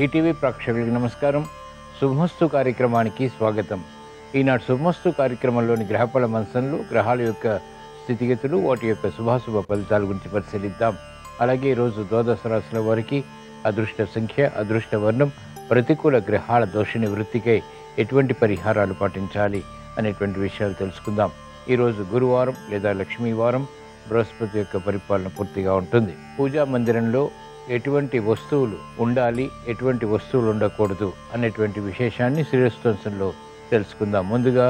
ETV ప్రేక్షకులకు నమస్కారం. శుభమస్తు కార్యక్రమానికి స్వాగతం. ఈనాటి శుభమస్తు కార్యక్రమంలోని గ్రహఫల మంచంలో గ్రహాల యొక్క స్థితిగతులు, వాటి యొక్క శుభాశుభ ఫలితాల గురించి పరిశీలిద్దాం. అలాగే ఈరోజు ద్వాదశ రాశుల వారికి అదృష్ట సంఖ్య, అదృష్ట వర్ణం, ప్రతికూల గ్రహాల దోష నివృత్తికై ఎటువంటి పరిహారాలు పాటించాలి అనేటువంటి విషయాలు తెలుసుకుందాం. ఈరోజు గురువారం లేదా లక్ష్మీవారం, బృహస్పతి యొక్క పరిపాలన పూర్తిగా ఉంటుంది. పూజా మందిరంలో ఎటువంటి వస్తువులు ఉండాలి, ఎటువంటి వస్తువులు ఉండకూడదు అనేటువంటి విశేషాన్ని శ్రీరస్తంసంలో తెలుసుకుందాం. ముందుగా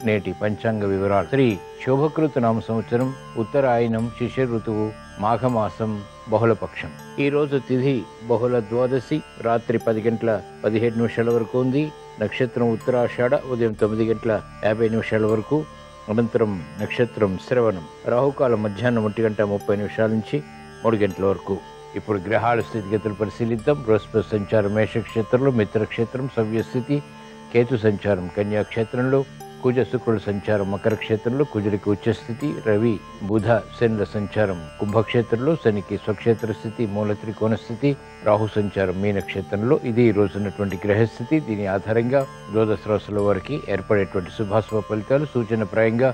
నేటి పంచాంగ వివరాలు. శ్రీ శోభకృత నామ సంవత్సరం, ఉత్తరాయణం, శిశిర ఋతువు, మాఘమాసం, బహుళపక్షం. ఈరోజు తిథి బహుళ ద్వాదశి, రాత్రి 10:17 వరకు ఉంది. నక్షత్రం ఉత్తరాషాఢ, ఉదయం 9:50 వరకు. అనంతరం నక్షత్రం శ్రవణం. రాహుకాలం మధ్యాహ్నం 1:30 నుంచి 3 వరకు. ఇప్పుడు గ్రహాల స్థితిగతులు పరిశీలిద్దాం. బృహస్పతి సంచారం మేషక్షేత్రంలో, మిత్రక్షేత్రం సవ్యస్థితి. కేతు సంచారం కన్యాక్షేత్రంలో, కుజ శుక్రుల సంచారం మకర క్షేత్రంలో, కుజుడికి ఉచ్చస్థితి. రవి బుధ శనుల సంచారం కుంభక్షేత్రంలో, శనికి స్వక్షేత్ర స్థితి మూల త్రికోణ స్థితి. రాహు సంచారం మీనక్షేత్రంలో. ఇది ఈ రోజు ఉన్నటువంటి గ్రహస్థితి. దీని ఆధారంగా ద్వాదశ రాశుల వారికి ఏర్పడేటువంటి శుభాశుభ ఫలితాలు సూచనప్రాయంగా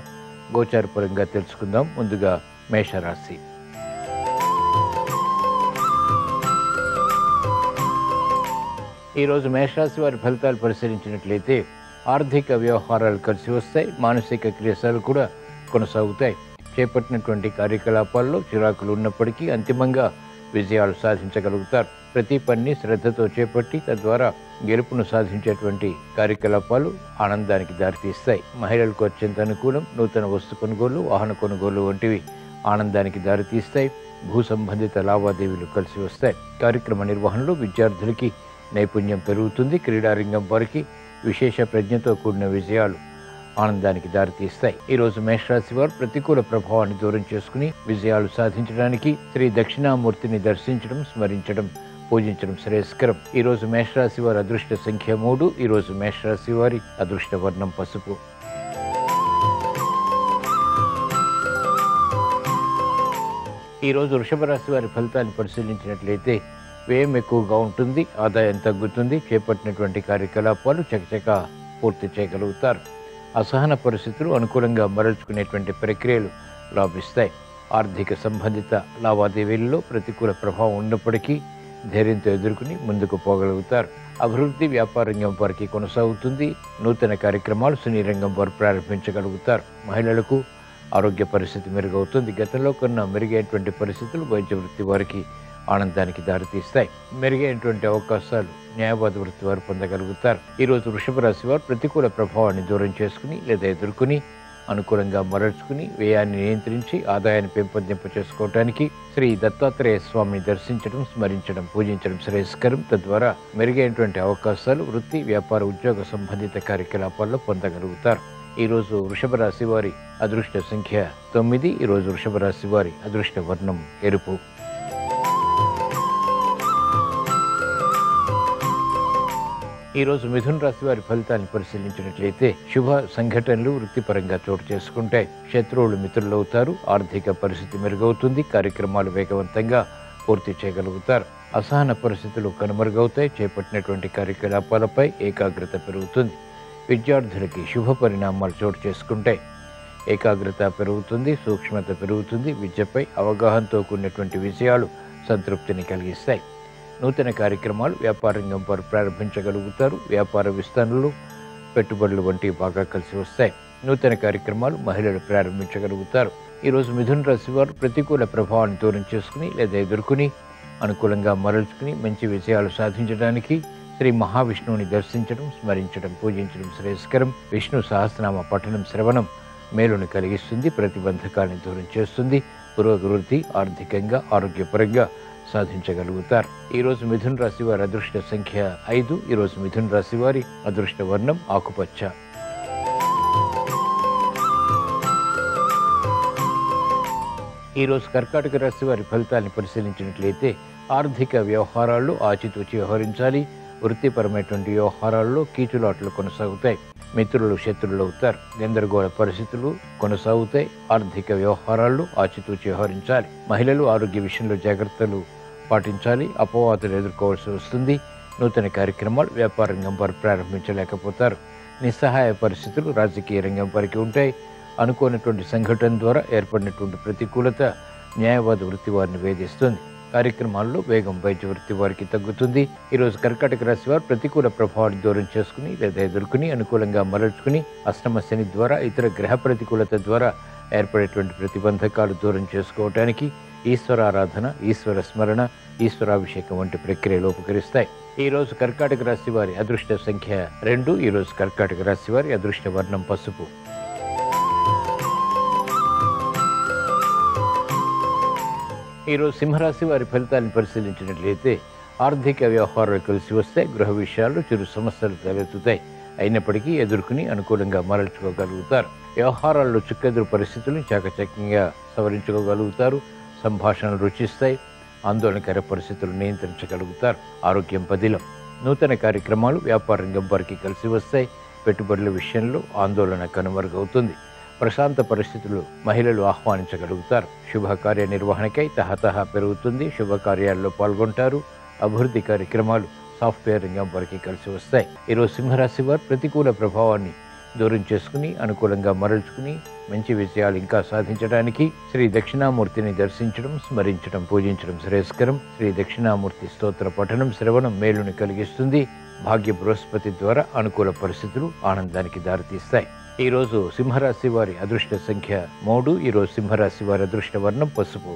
గోచారపరంగా తెలుసుకుందాం. ముందుగా మేషరాశి. ఈరోజు మేషరాశి వారి ఫలితాలు పరిశీలించినట్లయితే ఆర్థిక వ్యవహారాలు కలిసి వస్తాయి. మానసిక క్రియాలు కూడా కొనసాగుతాయి. చేపట్టినటువంటి కార్యకలాపాల్లో చిరాకులు ఉన్నప్పటికీ అంతిమంగా విజయాలు సాధించగలుగుతారు. ప్రతి పనిని శ్రద్ధతో చేపట్టి తద్వారా గెలుపును సాధించేటువంటి కార్యకలాపాలు ఆనందానికి దారితీస్తాయి. మహిళలకు అత్యంత అనుకూలం. నూతన వస్తు కొనుగోలు, వాహన కొనుగోలు వంటివి ఆనందానికి దారితీస్తాయి. భూ సంబంధిత లావాదేవీలు కలిసి వస్తాయి. కార్యక్రమ నిర్వహణలో విద్యార్థులకి నైపుణ్యం పెరుగుతుంది. క్రీడారంగం వారికి విశేష ప్రజ్ఞతో కూడిన విజయాలు ఆనందానికి దారితీస్తాయి. ఈరోజు మేషరాశి వారు ప్రతికూల ప్రభావాన్ని దూరం చేసుకుని విజయాలు సాధించడానికి శ్రీ దక్షిణామూర్తిని దర్శించడం, స్మరించడం, పూజించడం శ్రేయస్కరం. ఈరోజు మేషరాశి వారి అదృష్ట సంఖ్య 3. ఈరోజు మేషరాశి వారి అదృష్ట వర్ణం పసుపు. ఈరోజు వృషభ రాశి వారి ఫలితాన్ని పరిశీలించినట్లయితే వ్యయం ఎక్కువగా ఉంటుంది, ఆదాయం తగ్గుతుంది. చేపట్టినటువంటి కార్యకలాపాలు చకచకా పూర్తి చేయగలుగుతారు. అసహన పరిస్థితులు అనుకూలంగా మరల్చుకునేటువంటి ప్రక్రియలు లాభిస్తాయి. ఆర్థిక సంబంధిత లావాదేవీల్లో ప్రతికూల ప్రభావం ఉన్నప్పటికీ ధైర్యంతో ఎదుర్కొని ముందుకు పోగలుగుతారు. అభివృద్ధి వ్యాపార రంగం వారికి కొనసాగుతుంది. నూతన కార్యక్రమాలు సినీ రంగం వారు ప్రారంభించగలుగుతారు. మహిళలకు ఆరోగ్య పరిస్థితి మెరుగవుతుంది. గతంలో కన్నా మెరుగైనటువంటి పరిస్థితులు వైద్య వృత్తి వారికి ఆనందానికి దారితీస్తాయి. మెరుగైనటువంటి అవకాశాలు న్యాయవాద వృత్తి వారు పొందగలుగుతారు. ఈరోజు వృషభ రాశి వారు ప్రతికూల ప్రభావాన్ని దూరం చేసుకుని లేదా ఎదుర్కొని అనుకూలంగా మరల్చుకుని వ్యయాన్ని నియంత్రించి ఆదాయాన్ని పెంపొందింప చేసుకోవటానికి శ్రీ దత్తాత్రేయ స్వామిని దర్శించడం, స్మరించడం, పూజించడం శ్రేయస్కరం. తద్వారా మెరుగైనటువంటి అవకాశాలు వృత్తి, వ్యాపార, ఉద్యోగ సంబంధిత కార్యకలాపాల్లో పొందగలుగుతారు. ఈరోజు వృషభ రాశి వారి అదృష్ట సంఖ్య 9. ఈరోజు వృషభ రాశి వారి అదృష్ట వర్ణం ఎరుపు. ఈరోజు మిథున రాశి వారి ఫలితాన్ని పరిశీలించినట్లయితే శుభ సంఘటనలు వృత్తిపరంగా చోటు చేసుకుంటాయి. శత్రువులు మిత్రులు అవుతారు. ఆర్థిక పరిస్థితి మెరుగవుతుంది. కార్యక్రమాలు వేగవంతంగా పూర్తి చేయగలుగుతారు. అసహన పరిస్థితులు కనుమరుగవుతాయి. చేపట్టినటువంటి కార్యకలాపాలపై ఏకాగ్రత పెరుగుతుంది. విద్యార్థులకి శుభ పరిణామాలు చోటు చేసుకుంటాయి. ఏకాగ్రత పెరుగుతుంది, సూక్ష్మత పెరుగుతుంది. విద్యపై అవగాహనతో కూడినటువంటి విజయాలు సంతృప్తిని కలిగిస్తాయి. నూతన కార్యక్రమాలు వ్యాపార రంగం వారు ప్రారంభించగలుగుతారు. వ్యాపార విస్తరణలు, పెట్టుబడులు వంటివి బాగా కలిసి వస్తాయి. నూతన కార్యక్రమాలు మహిళలు ప్రారంభించగలుగుతారు. ఈరోజు మిథున రాశి వారు ప్రతికూల ప్రభావాన్ని దూరం చేసుకుని లేదా ఎదుర్కొని అనుకూలంగా మరల్చుకుని మంచి విజయాలు సాధించడానికి శ్రీ మహావిష్ణువుని దర్శించడం, స్మరించడం, పూజించడం శ్రేయస్కరం. విష్ణు సహస్రనామ పఠనం శ్రవణం మేలును కలిగిస్తుంది. ప్రతిబంధకాన్ని దూరం చేస్తుంది. పురోగవృద్ధి ఆర్థికంగా, ఆరోగ్యపరంగా సాధించగలుగుతారు. ఈరోజు మిథున రాశి వారి అదృష్ట సంఖ్య 5. ఈరోజు మిథున రాశి వారి అదృష్ట వర్ణం ఆకుపచ్చ. ఈరోజు కర్కాటక రాశి వారి ఫలితాన్ని పరిశీలించినట్లయితే ఆర్థిక వ్యవహారాల్లో ఆచితూచి వ్యవహరించాలి. వృత్తిపరమైనటువంటి వ్యవహారాల్లో కీచులాటలు కొనసాగుతాయి. మిత్రులు శత్రువులు అవుతారు. గందరగోళ పరిస్థితులు కొనసాగుతాయి. ఆర్థిక వ్యవహారాల్లో ఆచితూచి వ్యవహరించాలి. మహిళలు ఆరోగ్య విషయంలో జాగ్రత్తలు పాటించాలి. అపవాదులు ఎదుర్కోవాల్సి వస్తుంది. నూతన కార్యక్రమాలు వ్యాపార రంగం వారు ప్రారంభించలేకపోతారు. నిస్సహాయ పరిస్థితులు రాజకీయ రంగం వారికి ఉంటాయి. అనుకోనటువంటి సంఘటన ద్వారా ఏర్పడినటువంటి ప్రతికూలత న్యాయవాద వృత్తి వారిని వేధిస్తుంది. కార్యక్రమాల్లో వేగం వైద్య వృత్తి వారికి తగ్గుతుంది. ఈరోజు కర్కాటక రాశి వారు ప్రతికూల ప్రభావాన్ని దూరం చేసుకుని లేదా ఎదుర్కొని అనుకూలంగా మరల్చుకుని అష్టమ శని ద్వారా ఇతర గ్రహ ప్రతికూలత ద్వారా ఏర్పడేటువంటి ప్రతిబంధకాలు దూరం చేసుకోవటానికి ఈశ్వరారాధన, ఈశ్వర స్మరణ, ఈశ్వరాభిషేకం వంటి ప్రక్రియలు ఉపకరిస్తాయి. ఈరోజు కర్కాటక రాశి వారి అదృష్ట సంఖ్య 2. ఈరోజు కర్కాటక రాశి వారి అదృష్ట వర్ణం పసుపు. ఈరోజు సింహరాశి వారి ఫలితాలను పరిశీలించినట్లయితే ఆర్థిక వ్యవహారాలు కలిసి వస్తే గృహ విషయాల్లో చిరు సమస్యలు తలెత్తుతాయి. అయినప్పటికీ ఎదుర్కొని అనుకూలంగా మరల్చుకోగలుగుతారు. వ్యవహారాల్లో చుక్కెదురు పరిస్థితులను చాకచక్యంగా సవరించుకోగలుగుతారు. సంభాషణలు రుచిస్తాయి. ఆందోళనకర పరిస్థితులు నియంత్రించగలుగుతారు. ఆరోగ్యం పదిలం. నూతన కార్యక్రమాలు వ్యాపార రంగం వారికి కలిసి వస్తాయి. పెట్టుబడుల విషయంలో ఆందోళన కనుమరుగవుతుంది. ప్రశాంత పరిస్థితులు మహిళలు ఆహ్వానించగలుగుతారు. శుభకార్య నిర్వహణకై తహతహ పెరుగుతుంది. శుభకార్యాల్లో పాల్గొంటారు. అభివృద్ధి కార్యక్రమాలు సాఫ్ట్వేర్ రంగం వారికి కలిసి వస్తాయి. ఈరోజు సింహరాశి వారు ప్రతికూల ప్రభావాన్ని దూరం చేసుకుని అనుకూలంగా మరల్చుకుని మంచి విజయాలు ఇంకా సాధించడానికి శ్రీ దక్షిణామూర్తిని దర్శించడం, స్మరించడం, పూజించడం శ్రేయస్కరం. శ్రీ దక్షిణామూర్తి స్తోత్ర పఠనం, శ్రవణం మేలుని కలిగిస్తుంది. భాగ్య బృహస్పతి ద్వారా అనుకూల పరిస్థితులు ఆనందానికి దారితీస్తాయి. ఈరోజు సింహరాశి వారి అదృష్ట సంఖ్య 3. ఈరోజు సింహరాశి వారి అదృష్ట వర్ణం పసుపు.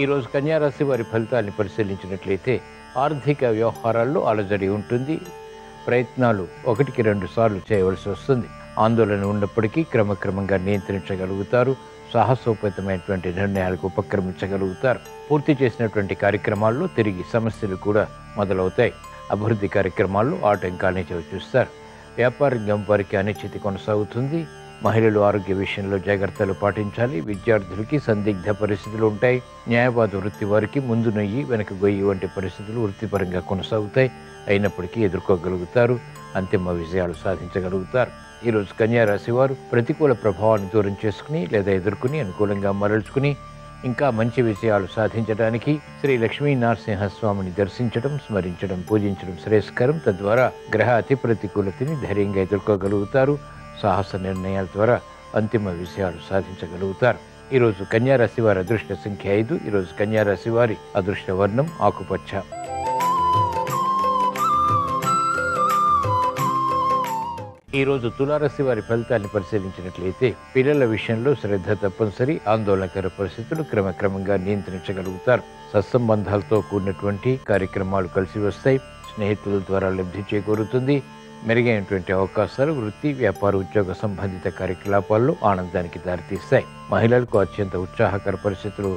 ఈరోజు కన్యారాశి వారి ఫలితాన్ని పరిశీలించినట్లయితే ఆర్థిక వ్యవహారాల్లో అలజడి ఉంటుంది. ప్రయత్నాలు 1-2 సార్లు చేయవలసి వస్తుంది. ఆందోళన ఉన్నప్పటికీ క్రమక్రమంగా నియంత్రించగలుగుతారు. సాహసోపేతమైనటువంటి నిర్ణయాలకు ఉపక్రమించగలుగుతారు. పూర్తి చేసినటువంటి కార్యక్రమాల్లో తిరిగి సమస్యలు కూడా మొదలవుతాయి. అభివృద్ధి కార్యక్రమాల్లో ఆటంకాన్ని చవిచూస్తారు. వ్యాపార రంగం వారికి అనిశ్చితి కొనసాగుతుంది. మహిళలు ఆరోగ్య విషయంలో జాగ్రత్తలు పాటించాలి. విద్యార్థులకి సందిగ్ధ పరిస్థితులు ఉంటాయి. న్యాయవాద వృత్తి వారికి ముందు నొయ్యి వెనక గొయ్యి వంటి పరిస్థితులు వృత్తిపరంగా కొనసాగుతాయి. అయినప్పటికీ ఎదుర్కోగలుగుతారు. అంతిమ విజయాలు సాధించగలుగుతారు. ఈరోజు కన్యారాశి వారు ప్రతికూల ప్రభావాన్ని దూరం చేసుకుని లేదా ఎదుర్కొని అనుకూలంగా మరల్చుకుని ఇంకా మంచి విజయాలు సాధించడానికి శ్రీ లక్ష్మీ నరసింహస్వామిని దర్శించడం, స్మరించడం, పూజించడం శ్రేయస్కరం. తద్వారా గ్రహ అతి ప్రతికూలతని ధైర్యంగా ఎదుర్కోగలుగుతారు. సాహస నిర్ణయాల ద్వారా అంతిమ విజయాలు సాధించగలుగుతారు. ఈరోజు కన్యారాశి వారి అదృష్ట సంఖ్య 5. ఈరోజు కన్యారాశి వారి అదృష్ట వర్ణం ఆకుపచ్చ. ఈరోజు తులారాశి వారి ఫలితాన్ని పరిశీలించినట్లయితే పిల్లల విషయంలో శ్రద్ధ తప్పనిసరి. ఆందోళనకర పరిస్థితులు క్రమక్రమంగా నియంత్రించగలుగుతారు. సత్సంబంధాలతో కూడినటువంటి కార్యక్రమాలు కలిసి వస్తాయి. స్నేహితుల ద్వారా లబ్ధి చేకూరుతుంది. మెరుగైనటువంటి అవకాశాలు వృత్తి, వ్యాపార, ఉద్యోగ సంబంధిత కార్యకలాపాల్లో ఆనందానికి దారితీస్తాయి. మహిళలకు అత్యంత ఉత్సాహకర పరిస్థితులు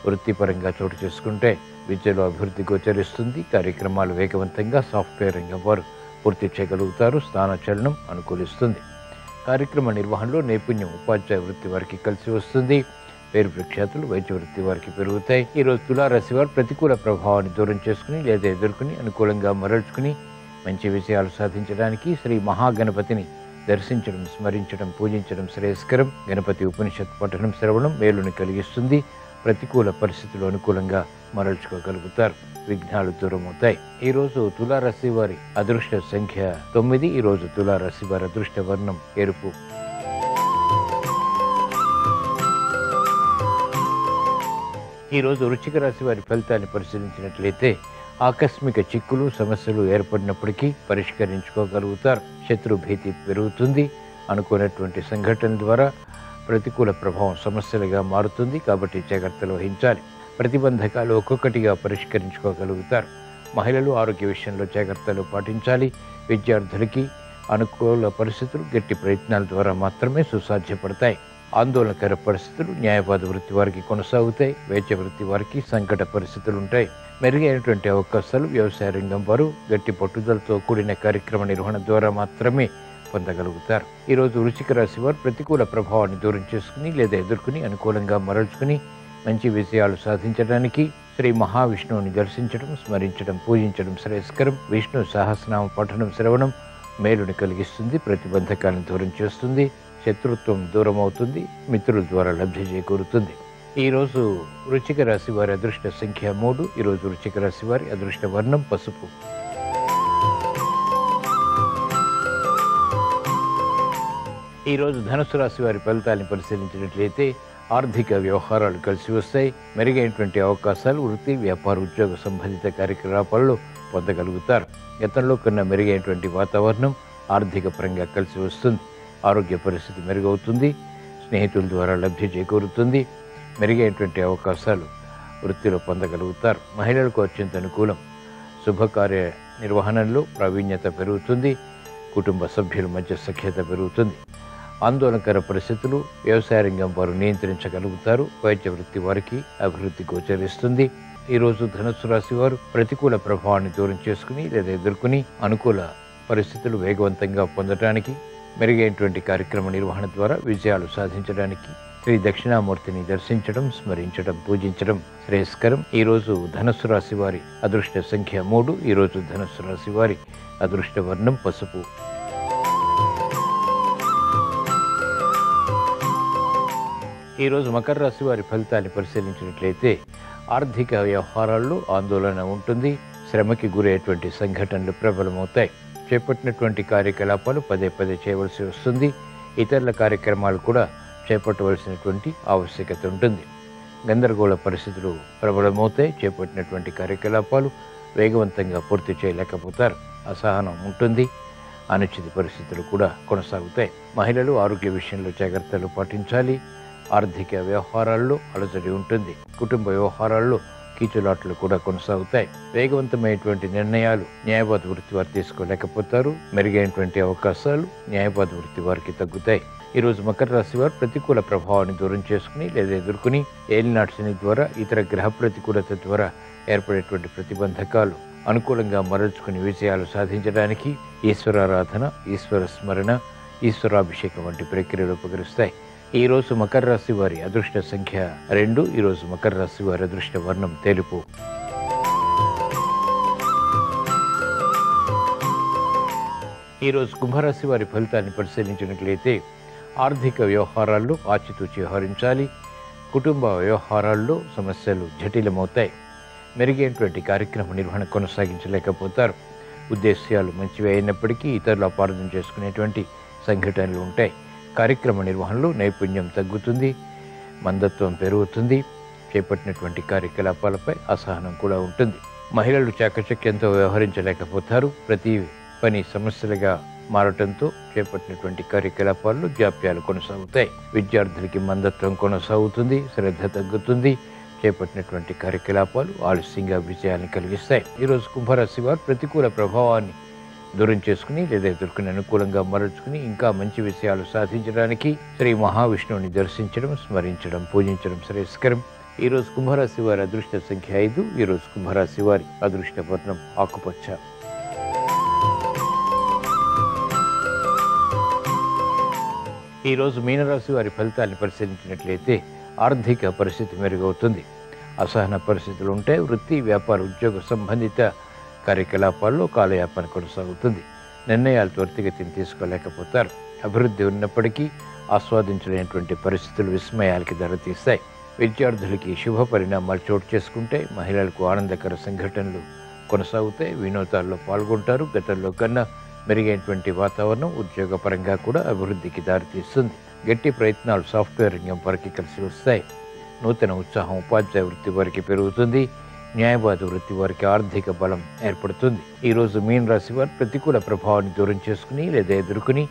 వృత్తిపరంగా చోటు చేసుకుంటే విద్యలో అభివృద్ధి గోచరిస్తుంది. కార్యక్రమాలు వేగవంతంగా సాఫ్ట్వేర్ రంగం వారు పూర్తి చేయగలుగుతారు. స్థానచలనం అనుకూలిస్తుంది. కార్యక్రమ నిర్వహణలో నైపుణ్యం ఉపాధ్యాయ వృత్తి వారికి కలిసి వస్తుంది. పేరు ప్రఖ్యాతులు వైద్య వృత్తి వారికి పెరుగుతాయి. ఈరోజు తులారాశి వారు ప్రతికూల ప్రభావాన్ని దూరం చేసుకుని లేదా ఎదుర్కొని అనుకూలంగా మరల్చుకుని మంచి విజయాలు సాధించడానికి శ్రీ మహాగణపతిని దర్శించడం, స్మరించడం, పూజించడం శ్రేయస్కరం. గణపతి ఉపనిషత్ పఠనం, శ్రవణం మేలుని కలిగిస్తుంది. ప్రతికూల పరిస్థితులు అనుకూలంగా మరల్చుకోగలుగుతారు. విఘ్నాలు దూరం అవుతాయి. ఈరోజు తులారాశి వారి అదృష్ట సంఖ్య 9. ఈరోజు తులారాశి వారి అదృష్ట వర్ణం ఎరుపు. ఈరోజు వృశ్చిక రాశి వారి ఫలితాన్ని పరిశీలించినట్లయితే ఆకస్మిక చిక్కులు, సమస్యలు ఏర్పడినప్పటికీ పరిష్కరించుకోగలుగుతారు. శత్రు భీతి పెరుగుతుంది. అనుకున్నటువంటి సంఘటనల ద్వారా ప్రతికూల ప్రభావం సమస్యలుగా మారుతుంది. కాబట్టి జాగ్రత్తలు వహించాలి. ప్రతిబంధకాలు ఒక్కొక్కటిగా పరిష్కరించుకోగలుగుతారు. మహిళలు ఆరోగ్య విషయంలో జాగ్రత్తలు పాటించాలి. విద్యార్థులకి అనుకూల పరిస్థితులు గట్టి ప్రయత్నాల ద్వారా మాత్రమే సుసాధ్యపడతాయి. ఆందోళనకర పరిస్థితులు న్యాయవాద వృత్తి వారికి కొనసాగుతాయి. వైద్య వృత్తి వారికి సంకట పరిస్థితులు ఉంటాయి. మెరుగైనటువంటి అవకాశాలు వ్యవసాయ రంగం వారు గట్టి పట్టుదలతో కూడిన కార్యక్రమ నిర్వహణ ద్వారా మాత్రమే పొందగలుగుతారు. ఈరోజు వృశ్చిక రాశి వారు ప్రతికూల ప్రభావాన్ని దూరం చేసుకుని లేదా ఎదుర్కొని అనుకూలంగా మరల్చుకుని మంచి విజయాలు సాధించడానికి శ్రీ మహావిష్ణువుని దర్శించడం, స్మరించడం, పూజించడం శ్రేయస్కరం. విష్ణు సహస్రనామ పఠనం, శ్రవణం మేలుని కలిగిస్తుంది. ప్రతిబంధకాలను దూరం చేస్తుంది. శత్రుత్వం దూరం అవుతుంది. మిత్రుల ద్వారా లబ్ధి చేకూరుతుంది. ఈరోజు వృశ్చిక రాశి వారి అదృష్ట సంఖ్య 3. ఈరోజు వృశ్చిక రాశి వారి అదృష్ట వర్ణం పసుపు. ఈరోజు ధనుసు రాశి వారి ఫలితాలను పరిశీలించినట్లయితే ఆర్థిక వ్యవహారాలు కలిసి వస్తాయి. మెరుగైనటువంటి అవకాశాలు వృత్తి, వ్యాపార, ఉద్యోగ సంబంధిత కార్యకలాపాల్లో పొందగలుగుతారు. గతంలో కన్నా మెరుగైనటువంటి వాతావరణం ఆర్థిక పరంగా కలిసి వస్తుంది. ఆరోగ్య పరిస్థితి మెరుగవుతుంది. స్నేహితుల ద్వారా లబ్ధి చేకూరుతుంది. మెరుగైనటువంటి అవకాశాలు వృత్తిలో పొందగలుగుతారు. మహిళలకు అత్యంత అనుకూలం. శుభకార్య నిర్వహణలో ప్రావీణ్యత పెరుగుతుంది. కుటుంబ సభ్యుల మధ్య సఖ్యత పెరుగుతుంది. ఆందోళనకర పరిస్థితులు వ్యవసాయ రంగం వారు నియంత్రించగలుగుతారు. వైద్య వృత్తి వారికి అభివృద్ధి గోచరిస్తుంది. ఈరోజు ధనుస్సు రాశి వారు ప్రతికూల ప్రభావాన్ని దూరం చేసుకుని లేదా ఎదుర్కొని అనుకూల పరిస్థితులు వేగవంతంగా పొందడానికి, మెరుగైనటువంటి కార్యక్రమ నిర్వహణ ద్వారా విజయాలు సాధించడానికి శ్రీ దక్షిణామూర్తిని దర్శించడం, స్మరించడం, పూజించడం శ్రేయస్కరం. ఈరోజు ధనుస్సు రాశి వారి అదృష్ట సంఖ్య 3. ఈరోజు ధనుస్సు రాశి వారి అదృష్ట వర్ణం పసుపు. ఈరోజు మకర రాశి వారి ఫలితాన్ని పరిశీలించినట్లయితే ఆర్థిక వ్యవహారాల్లో ఆందోళన ఉంటుంది. శ్రమకి గురయ్యేటువంటి సంఘటనలు ప్రబలమవుతాయి. చేపట్టినటువంటి కార్యకలాపాలు పదే పదే చేయవలసి వస్తుంది. ఇతరుల కార్యక్రమాలు కూడా చేపట్టవలసినటువంటి ఆవశ్యకత ఉంటుంది. గందరగోళ పరిస్థితులు ప్రబలమవుతాయి. చేపట్టినటువంటి కార్యకలాపాలు వేగవంతంగా పూర్తి చేయలేకపోతారు. అసహనం ఉంటుంది. అనిశ్చిత పరిస్థితులు కూడా కొనసాగుతాయి. మహిళలు ఆరోగ్య విషయంలో జాగ్రత్తలు పాటించాలి. ఆర్థిక వ్యవహారాల్లో అలజడి ఉంటుంది. కుటుంబ వ్యవహారాల్లో కీచులాట్లు కూడా కొనసాగుతాయి. వేగవంతమైనటువంటి నిర్ణయాలు న్యాయవాద వృత్తి వారు తీసుకోలేకపోతారు. మెరుగైనటువంటి అవకాశాలు న్యాయవాద వృత్తి వారికి తగ్గుతాయి. ఈరోజు మకర రాశి వారు ప్రతికూల ప్రభావాన్ని దూరం చేసుకుని లేదా ఎదుర్కొని ఏలినాటి శని ద్వారా, ఇతర గ్రహ ప్రతికూలత ద్వారా ఏర్పడేటువంటి ప్రతిబంధకాలు అనుకూలంగా మరల్చుకుని విజయాలు సాధించడానికి ఈశ్వరారాధన, ఈశ్వర స్మరణ, ఈశ్వరాభిషేకం వంటి ప్రక్రియలు ఉపకరిస్తాయి. ఈరోజు మకర రాశి వారి అదృష్ట సంఖ్య 2. ఈరోజు మకర రాశి వారి అదృష్ట వర్ణం తెలుపు. ఈరోజు కుంభరాశి వారి ఫలితాన్ని పరిశీలించినట్లయితే ఆర్థిక వ్యవహారాల్లో ఆచితూచి వ్యవహరించాలి. కుటుంబ వ్యవహారాల్లో సమస్యలు జటిలమవుతాయి. మెరుగైనటువంటి కార్యక్రమ నిర్వహణ కొనసాగించలేకపోతారు. ఉద్దేశ్యాలు మంచివి అయినప్పటికీ ఇతరులు అపార్థం చేసుకునేటువంటి సంఘటనలు ఉంటాయి. కార్యక్రమ నిర్వహణలో నైపుణ్యం తగ్గుతుంది. మందత్వం పెరుగుతుంది. చేపట్టినటువంటి కార్యకలాపాలపై అసహనం కూడా ఉంటుంది. మహిళలు చాకచక్యంతో వ్యవహరించలేకపోతారు. ప్రతి పని సమస్యలుగా మారటంతో చేపట్టినటువంటి కార్యకలాపాల్లో జాప్యాలు కొనసాగుతాయి. విద్యార్థులకి మందత్వం కొనసాగుతుంది. శ్రద్ధ తగ్గుతుంది. చేపట్టినటువంటి కార్యకలాపాలు ఆలస్యంగా విజయాన్ని కలిగిస్తాయి. ఈరోజు కుంభరాశి వారు ప్రతికూల ప్రభావాన్ని దూరం చేసుకుని లేదా ఎదుర్కొని అనుకూలంగా మరల్చుకుని ఇంకా మంచి విషయాలు సాధించడానికి శ్రీ మహావిష్ణువుని దర్శించడం, స్మరించడం, పూజించడం శ్రేయస్కరం. ఈరోజు కుంభరాశి వారి అదృష్ట సంఖ్య 5. ఈరోజు కుంభరాశి వారి అదృష్ట వర్ణం ఆకుపచ్చ. ఈరోజు మీనరాశి వారి ఫలితాన్ని పరిశీలించినట్లయితే ఆర్థిక పరిస్థితి మెరుగవుతుంది. అసహన పరిస్థితులు ఉంటాయి. వృత్తి, వ్యాపార, ఉద్యోగ సంబంధిత కార్యకలాపాల్లో కాలయాపన కొనసాగుతుంది. నిర్ణయాలు త్వరితగతిని తీసుకోలేకపోతారు. అభివృద్ధి ఉన్నప్పటికీ ఆస్వాదించలేనటువంటి పరిస్థితులు విస్మయాలకి దారితీస్తాయి. విద్యార్థులకి శుభ పరిణామాలు చోటు చేసుకుంటే మహిళలకు ఆనందకర సంఘటనలు కొనసాగుతాయి. వినోదాల్లో పాల్గొంటారు. గతంలో కన్నా మెరుగైనటువంటి వాతావరణం ఉద్యోగపరంగా కూడా అభివృద్ధికి దారితీస్తుంది. గట్టి ప్రయత్నాలు సాఫ్ట్వేర్ రంగం వారికి కలిసి వస్తాయి. నూతన ఉత్సాహం ఉపాధ్యాయ వృత్తి వారికి పెరుగుతుంది. న్యాయవాద వృత్తి వారికి ఆర్థిక బలం ఏర్పడుతుంది. ఈరోజు మీన రాశి వారు ప్రతికూల ప్రభావాన్ని దూరం చేసుకుని లేదా ఎదుర్కొని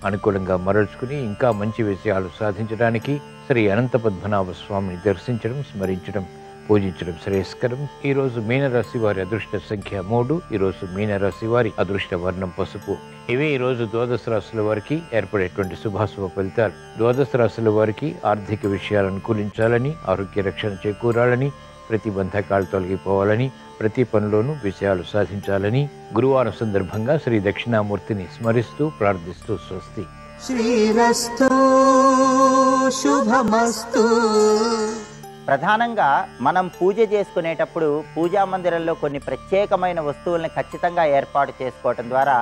అనుకూలంగా మరల్చుకుని ఇంకా మంచి విషయాలు సాధించడానికి శ్రీ అనంత పద్మనాభ స్వామిని దర్శించడం, స్మరించడం, పూజించడం శ్రేయస్కరం. ఈరోజు మీనరాశి వారి అదృష్ట సంఖ్య 3. ఈరోజు మీనరాశి వారి అదృష్ట వర్ణం పసుపు. ఇవే ఈరోజు ద్వాదశ రాశుల వారికి ఏర్పడేటువంటి శుభాశుభ ఫలితాలు. ద్వాదశ రాశుల వారికి ఆర్థిక విషయాలు అనుకూలించాలని, ఆరోగ్య రక్షణ చేకూరాలని, ప్రతిబంధకాలు తొలగిపోవాలని, ప్రతి పనిలోనూ విజయాలు సాధించాలని గురువారం సందర్భంగా శ్రీ దక్షిణామూర్తిని స్మరిస్తూ ప్రార్థిస్తూ స్వస్తి. శ్రీరస్తు శుభమస్తు. ప్రధానంగా మనం పూజ చేసుకునేటప్పుడు పూజా మందిరంలో కొన్ని ప్రత్యేకమైన వస్తువుల్ని ఖచ్చితంగా ఏర్పాటు చేసుకోవటం ద్వారా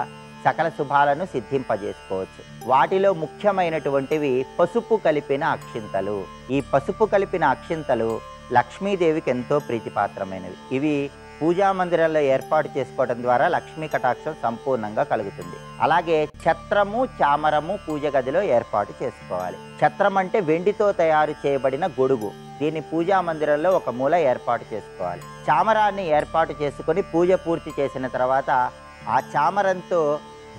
సకల శుభాలను సిద్ధింపజేసుకోవచ్చు. వాటిలో ముఖ్యమైనటువంటివి పసుపు కలిపిన అక్షింతలు. ఈ పసుపు కలిపిన అక్షింతలు లక్ష్మీదేవికి ఎంతో ప్రీతిపాత్రమైనవి. ఇవి పూజా మందిరంలో ఏర్పాటు చేసుకోవడం ద్వారా లక్ష్మీ కటాక్షం సంపూర్ణంగా కలుగుతుంది. అలాగే ఛత్రము, చామరము పూజ గదిలో ఏర్పాటు చేసుకోవాలి. ఛత్రం అంటే వెండితో తయారు చేయబడిన గొడుగు. దీన్ని పూజా మందిరంలో ఒక మూల ఏర్పాటు చేసుకోవాలి. చామరాన్ని ఏర్పాటు చేసుకొని పూజ పూర్తి చేసిన తర్వాత ఆ చామరంతో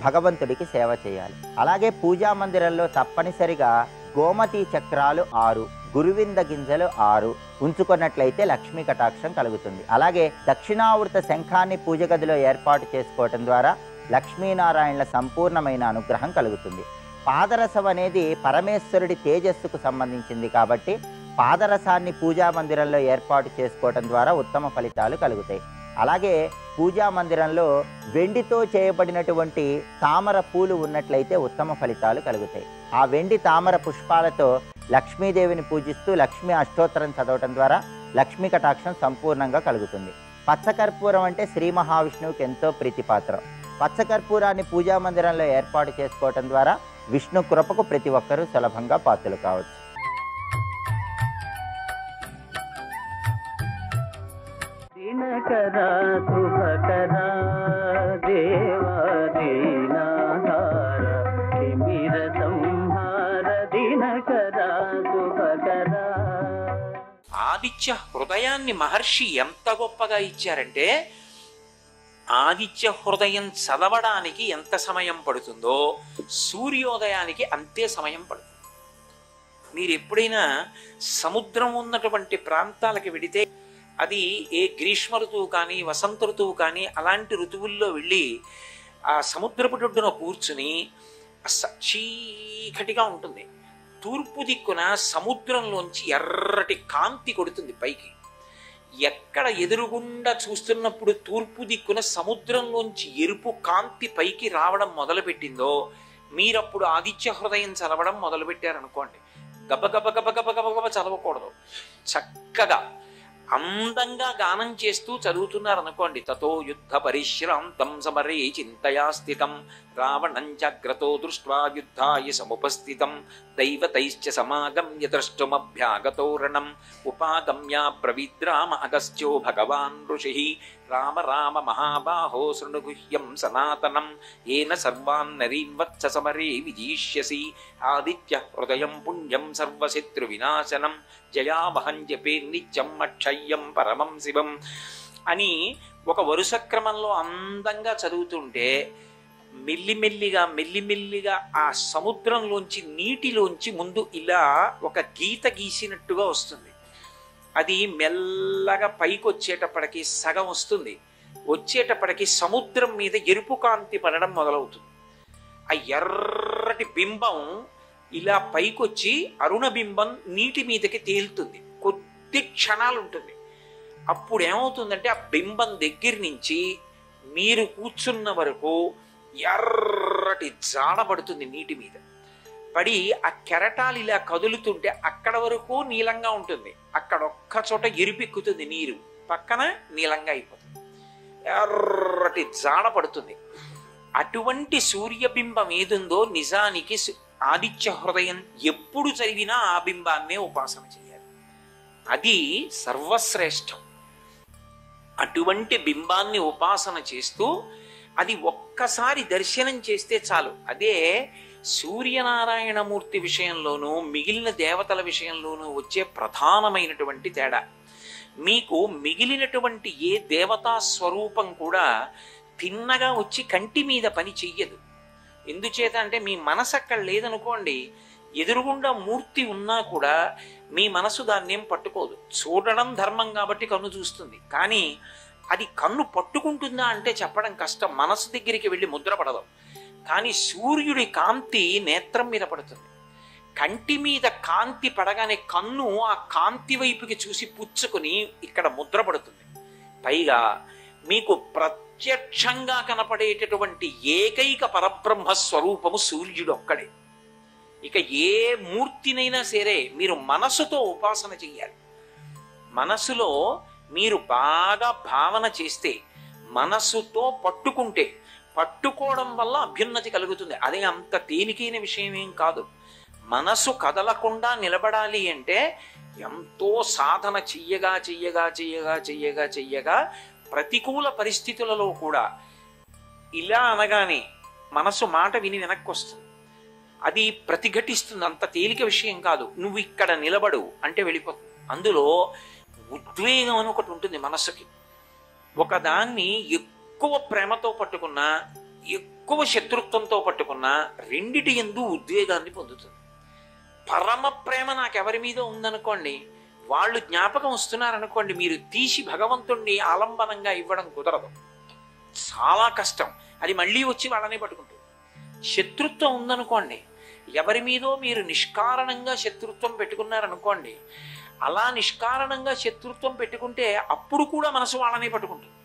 భగవంతుడికి సేవ చేయాలి. అలాగే పూజా మందిరంలో తప్పనిసరిగా గోమతి చక్రాలు 6, గురువింద గింజలు 6 ఉంచుకున్నట్లయితే లక్ష్మీ కటాక్షం కలుగుతుంది. అలాగే దక్షిణావృత శంఖాన్ని పూజ గదిలో ఏర్పాటు చేసుకోవటం ద్వారా లక్ష్మీనారాయణల సంపూర్ణమైన అనుగ్రహం కలుగుతుంది. పాదరసం అనేది పరమేశ్వరుడి తేజస్సుకు సంబంధించింది కాబట్టి పాదరసాన్ని పూజా మందిరంలో ఏర్పాటు చేసుకోవటం ద్వారా ఉత్తమ ఫలితాలు కలుగుతాయి. అలాగే పూజా మందిరంలో వెండితో చేయబడినటువంటి తామర పూలు ఉన్నట్లయితే ఉత్తమ ఫలితాలు కలుగుతాయి. ఆ వెండి తామర పుష్పాలతో లక్ష్మీదేవిని పూజిస్తూ లక్ష్మీ అష్టోత్తరం చదవటం ద్వారా లక్ష్మీ కటాక్షం సంపూర్ణంగా కలుగుతుంది. పచ్చకర్పూరం అంటే శ్రీ మహావిష్ణువుకి ఎంతో ప్రీతిపాత్రం. పచ్చకర్పూరాన్ని పూజా మందిరంలో ఏర్పాటు చేసుకోవటం ద్వారా విష్ణు కృపకు ప్రతి ఒక్కరూ సులభంగా పాత్రలు కావచ్చు. దినకరా శుభకరా దేవా దీనాహార తిమిర సంహార దినకరా శుభకరా. ఆదిత్య హృదయాన్ని మహర్షి ఎంత గొప్పగా ఇచ్చారంటే, ఆదిత్య హృదయం చదవడానికి ఎంత సమయం పడుతుందో సూర్యోదయానికి అంతే సమయం పడుతుంది. మీరు ఎప్పుడైనా సముద్రం ఉన్నటువంటి ప్రాంతాలకు వెడితే, అది ఏ గ్రీష్మ ఋతువు కానీ వసంత ఋతువు కానీ అలాంటి ఋతువుల్లో వెళ్ళి ఆ సముద్రపు కూర్చుని చీకటిగా ఉంటుంది. తూర్పు దిక్కున సముద్రంలోంచి ఎర్రటి కాంతి కొడుతుంది పైకి. ఎక్కడ ఎదురుగుండా చూస్తున్నప్పుడు తూర్పు దిక్కున సముద్రంలోంచి ఎరుపు కాంతి పైకి రావడం మొదలుపెట్టిందో, మీరప్పుడు ఆదిత్య హృదయం చదవడం మొదలుపెట్టారనుకోండి, గబగబ గబగబ గబగబ చదవకూడదు. చక్కగా అందంగా గానం చేస్తూ చదువుతున్నారనుకోండి. తతో యుద్ధ పరిశ్రాంతం సమరే చింతయా స్థితం రావణం జాగ్రతో దృష్ట్వా యుద్ధాయ సముపస్థితం దైవతైశ్చ సమాగమ్య ద్రష్టుమభ్యాగతో రణం ఉపాగమ్య బ్రవీద్రామ అగస్త్యో భగవాన్ ఋషి రామ రామ మహాబాహో శృణుగుహ్యం సనాతనం ఏన సర్వాన్ నరీన్ వత్స సమరే విజీష్యసి ఆదిత్య హృదయం పుణ్యం సర్వశత్రు వినాశనం జయావహం జపే నిత్యం అక్షయ్యం పరమం శివం అని ఒక వరుస క్రమంలో అందంగా చదువుతుంటే మెల్లిమెల్లిగా ఆ సముద్రంలోంచి నీటిలోంచి ముందు ఇలా ఒక గీత గీసినట్టుగా వస్తుంది. అది మెల్లగా పైకి వచ్చేటప్పటికి సగం వస్తుంది. వచ్చేటప్పటికి సముద్రం మీద ఎరుపు కాంతి పడడం మొదలవుతుంది. ఆ ఎర్రటి బింబం ఇలా పైకొచ్చి అరుణ బింబం నీటి మీదకి తేలుతుంది. కొద్ది క్షణాలు ఉంటుంది. అప్పుడు ఏమవుతుందంటే ఆ బింబం దగ్గర నుంచి మీరు కూర్చున్న వరకు ఎర్రటి జాడ పడుతుంది. నీటి మీద పడి ఆ కెరటాలు ఇలా కదులుతుంటే అక్కడ వరకు నీలంగా ఉంటుంది. అక్కడ ఒక్క చోట ఎరుపెక్కుతుంది నీరు, పక్కన నీలంగా అయిపోతుంది. ఎర్రటి జాడ పడుతుంది. అటువంటి సూర్యబింబం ఏదుందో నిజానికి ఆదిత్య హృదయం ఎప్పుడు చదివినా ఆ బింబాన్నే ఉపాసన చేయాలి. అది సర్వశ్రేష్టం. అటువంటి బింబాన్ని ఉపాసన చేస్తూ అది ఒక్కసారి దర్శనం చేస్తే చాలు. అదే సూర్యనారాయణమూర్తి విషయంలోనూ మిగిలిన దేవతల విషయంలోనూ వచ్చే ప్రధానమైనటువంటి తేడా. మీకు మిగిలినటువంటి ఏ దేవతా స్వరూపం కూడా తిన్నగా వచ్చి కంటి మీద పని చెయ్యదు. ఎందుచేత అంటే మీ మనసు అక్కడ లేదనుకోండి, ఎదురుగుండా మూర్తి ఉన్నా కూడా మీ మనసు దాన్ని ఏం పట్టుకోదు. చూడడం ధర్మం కాబట్టి కన్ను చూస్తుంది, కానీ అది కన్ను పట్టుకుంటుందా అంటే చెప్పడం కష్టం. మనసు దగ్గరికి వెళ్ళి ముద్ర పడదు. కానీ సూర్యుడి కాంతి నేత్రం మీద పడుతుంది. కంటి మీద కాంతి పడగానే కన్ను ఆ కాంతి వైపుకి చూసి పుచ్చుకొని ఇక్కడ ముద్ర పడుతుంది. పైగా మీకు ప్రత్యక్షంగా కనపడేటటువంటి ఏకైక పరబ్రహ్మ స్వరూపము సూర్యుడు ఒక్కడే. ఇక ఏ మూర్తినైనా సరే మీరు మనసుతో ఉపాసన చెయ్యాలి. మనసులో మీరు బాగా భావన చేస్తే, మనసుతో పట్టుకుంటే, పట్టుకోవడం వల్ల అభ్యున్నతి కలుగుతుంది. అది అంత తేలికైన విషయం ఏం కాదు. మనసు కదలకుండా నిలబడాలి అంటే ఎంతో సాధన చెయ్యగా చెయ్యగా చెయ్యగా చెయ్యగా చెయ్యగా ప్రతికూల పరిస్థితులలో కూడా ఇలా అనగానే మనసు మాట విని వెనక్కి వస్తుంది. అది ప్రతిఘటిస్తుంది. అంత తేలిక విషయం కాదు. నువ్వు ఇక్కడ నిలబడు అంటే వెళ్ళిపోతుంది. అందులో ఉద్వేగం అని ఒకటి ఉంటుంది మనసుకి. ఒకదాన్ని ఎక్కువ ప్రేమతో పట్టుకున్నా, ఎక్కువ శత్రుత్వంతో పట్టుకున్నా రెండిటి యందు ఉద్వేగాన్ని పొందుతుంది. పరమ ప్రేమ నాకెవరి మీద ఉందనుకోండి, వాళ్ళు జ్ఞాపకం వస్తున్నారనుకోండి, మీరు తీసి భగవంతుణ్ణి ఆలంబనంగా ఇవ్వడం కుదరదు, చాలా కష్టం. అది మళ్ళీ వచ్చి వాళ్ళనే పట్టుకుంటుంది. శత్రుత్వం ఉందనుకోండి, ఎవరి మీదో మీరు నిష్కారణంగా శత్రుత్వం పెట్టుకున్నారనుకోండి, అలా నిష్కారణంగా శత్రుత్వం పెట్టుకుంటే అప్పుడు కూడా మనసు వాళ్ళనే పట్టుకుంటుంది.